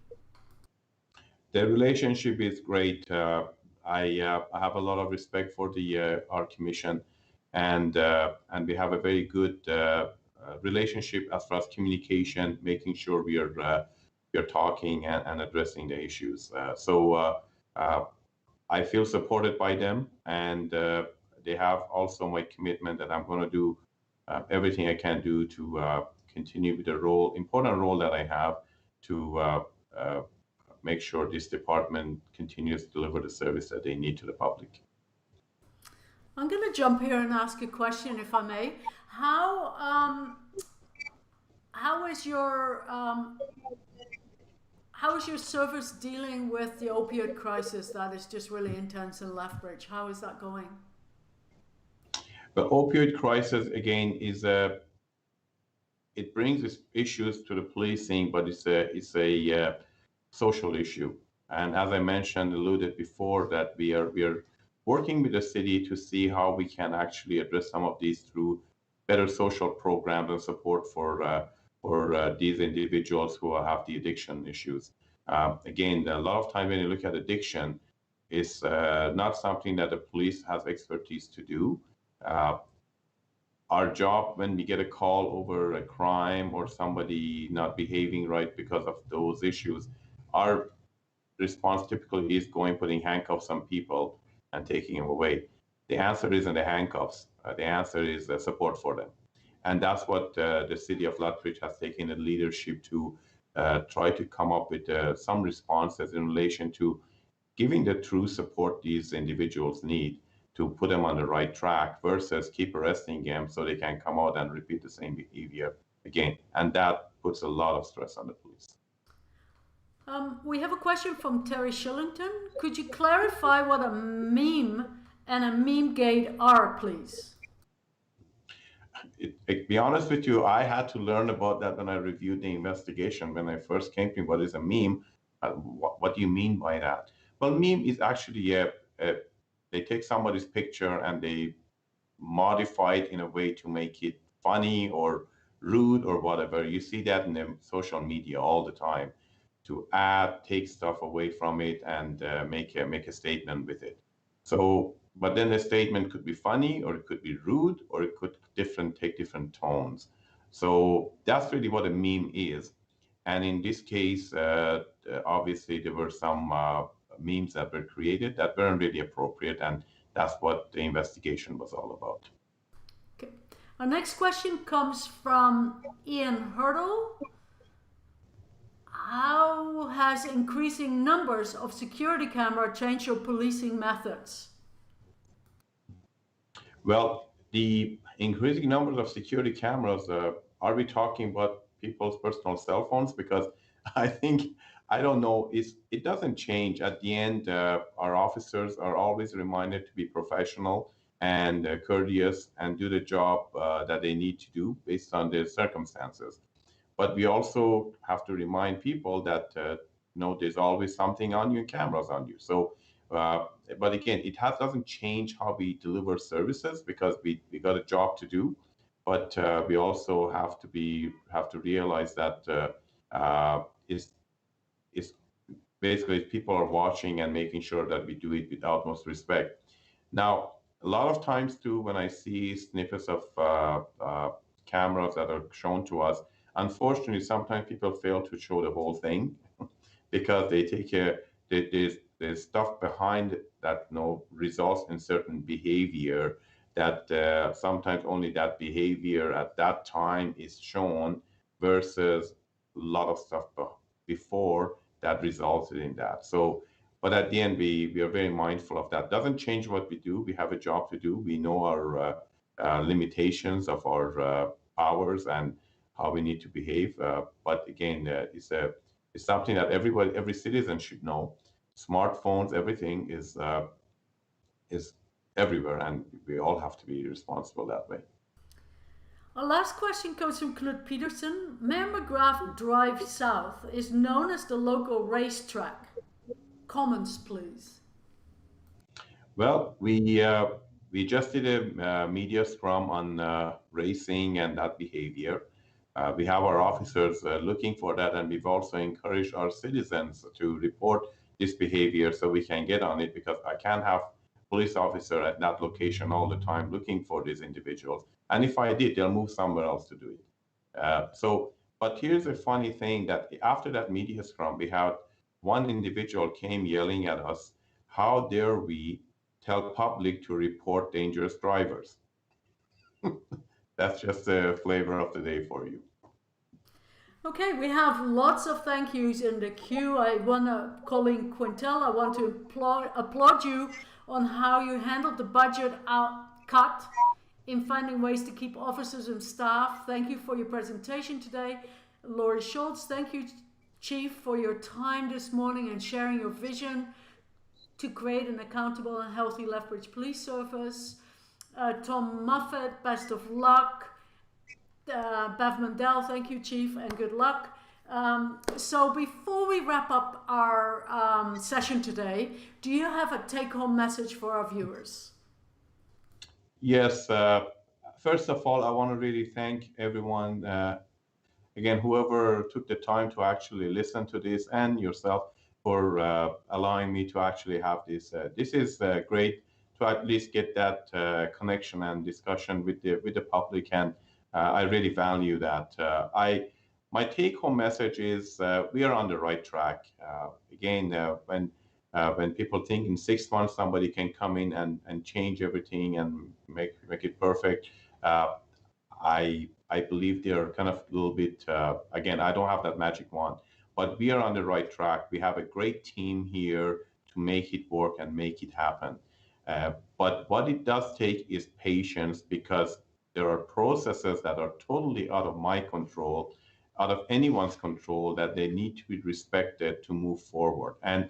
The relationship is great. I have a lot of respect for our commission, and we have a very good relationship as far as communication, making sure we are talking and addressing the issues. So I feel supported by them, and they have also my commitment that I'm going to do everything I can do to continue with the important role that I have to make sure this department continues to deliver the service that they need to the public. I'm going to jump here and ask a question, if I may. How is your service dealing with the opioid crisis that is just really intense in Lethbridge? How is that going? The opioid crisis, again, it brings issues to the policing, but it's a social issue. And as I mentioned, alluded before, that we are working with the city to see how we can actually address some of these through better social programs and support for these individuals who have the addiction issues. Again, a lot of time when you look at addiction, it's not something that the police has expertise to do. Our job, when we get a call over a crime or somebody not behaving right because of those issues, our response typically is going, putting handcuffs on people and taking them away. The answer isn't the handcuffs. The answer is support for them. And that's what the city of Lethbridge has taken the leadership to try to come up with some responses in relation to giving the true support these individuals need to put them on the right track versus keep arresting them so they can come out and repeat the same behavior again. And that puts a lot of stress on the police. We have a question from Terry Shillington. Could you clarify what a meme and a meme gate are, please? To be honest with you, I had to learn about that when I reviewed the investigation. When I first came to what is a meme, what do you mean by that? Well, meme is actually they take somebody's picture and they modify it in a way to make it funny or rude or whatever. You see that in the social media all the time, to take stuff away from it and make a statement with it. So, but then the statement could be funny, or it could be rude, or it could take different tones. So that's really what a meme is. And in this case, obviously there were some memes that were created that weren't really appropriate, and that's what the investigation was all about. Okay. Our next question comes from Ian Hurdle. How has increasing numbers of security camera changed your policing methods? Well, the increasing numbers of security cameras, are we talking about people's personal cell phones? Because I don't know, it doesn't change. At the end, our officers are always reminded to be professional and courteous and do the job that they need to do based on their circumstances. But we also have to remind people that there's always something on you and cameras on you. So, but again, it doesn't change how we deliver services, because we got a job to do. But we also have to realize that is basically people are watching and making sure that we do it with utmost respect. Now, a lot of times too, when I see snippets of cameras that are shown to us, unfortunately, sometimes people fail to show the whole thing because they take there's stuff behind that results in certain behavior that sometimes only that behavior at that time is shown versus a lot of stuff before that resulted in that. So, but at the end, we are very mindful of that. Doesn't change what we do. We have a job to do. We know our limitations of our powers and how we need to behave. But again, it's something that every citizen should know. Smartphones, everything is everywhere, and we all have to be responsible that way. Our last question comes from Knut Peterson. Mayor McGrath Drive South is known as the local racetrack. Comments, please. Well, we just did a media scrum on racing and that behavior. We have our officers looking for that, and we've also encouraged our citizens to report this behavior so we can get on it, because I can't have police officer at that location all the time looking for these individuals. And if I did, they'll move somewhere else to do it. But here's a funny thing, that after that media scrum, we had one individual came yelling at us, how dare we tell public to report dangerous drivers? That's just a flavor of the day for you. Okay, we have lots of thank yous in the queue. I want to, Colleen Quintel, I want to applaud you on how you handled the budget cut in finding ways to keep officers and staff. Thank you for your presentation today. Laurie Schultz, thank you, Chief, for your time this morning and sharing your vision to create an accountable and healthy Lethbridge Police Service. Tom Muffet, best of luck. Bev Mandel, thank you, Chief, and good luck. So before we wrap up our session today, do you have a take-home message for our viewers? Yes. First of all, I want to really thank everyone, again, whoever took the time to actually listen to this, and yourself for allowing me to actually have this. This is great to at least get that connection and discussion with the public, and I really value that. my take-home message is we are on the right track. Again, when people think in 6 months somebody can come in and change everything and make it perfect, I believe they're kind of a little bit. Again, I don't have that magic wand, but we are on the right track. We have a great team here to make it work and make it happen. But what it does take is patience, because there are processes that are totally out of my control, out of anyone's control, that they need to be respected to move forward. And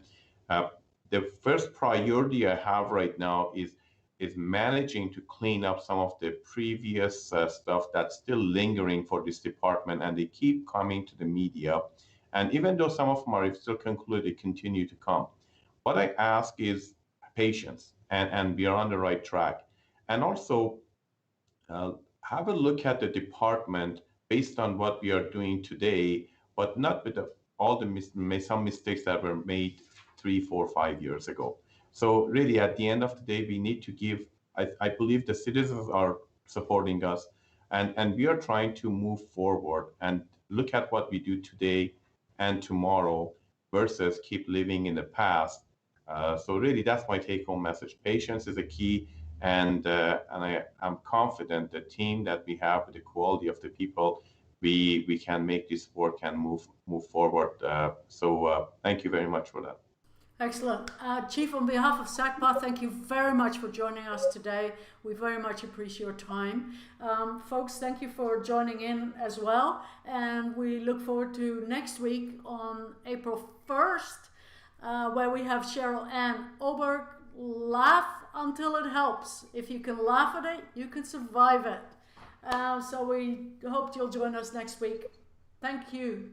uh, the first priority I have right now is managing to clean up some of the previous stuff that's still lingering for this department, and they keep coming to the media. And even though some of them are still concluded, they continue to come. What I ask is patience, and we are on the right track. And also, uh, have a look at the department based on what we are doing today, but not with all the some mistakes that were made 3, 4, 5 years ago. So really, at the end of the day, we need to give. I believe the citizens are supporting us, and we are trying to move forward and look at what we do today and tomorrow versus keep living in the past. So really, that's my take-home message. Patience is a key, and I am confident the team that we have, with the quality of the people, we can make this work and move forward. So thank you very much for that. Excellent. Chief, on behalf of SACPA, thank you very much for joining us today. We very much appreciate your time. Folks, thank you for joining in as well. And we look forward to next week on April 1st, where we have Cheryl Ann Oberg. Laugh until it helps. If you can laugh at it, you can survive it. So we hope you'll join us next week. Thank you.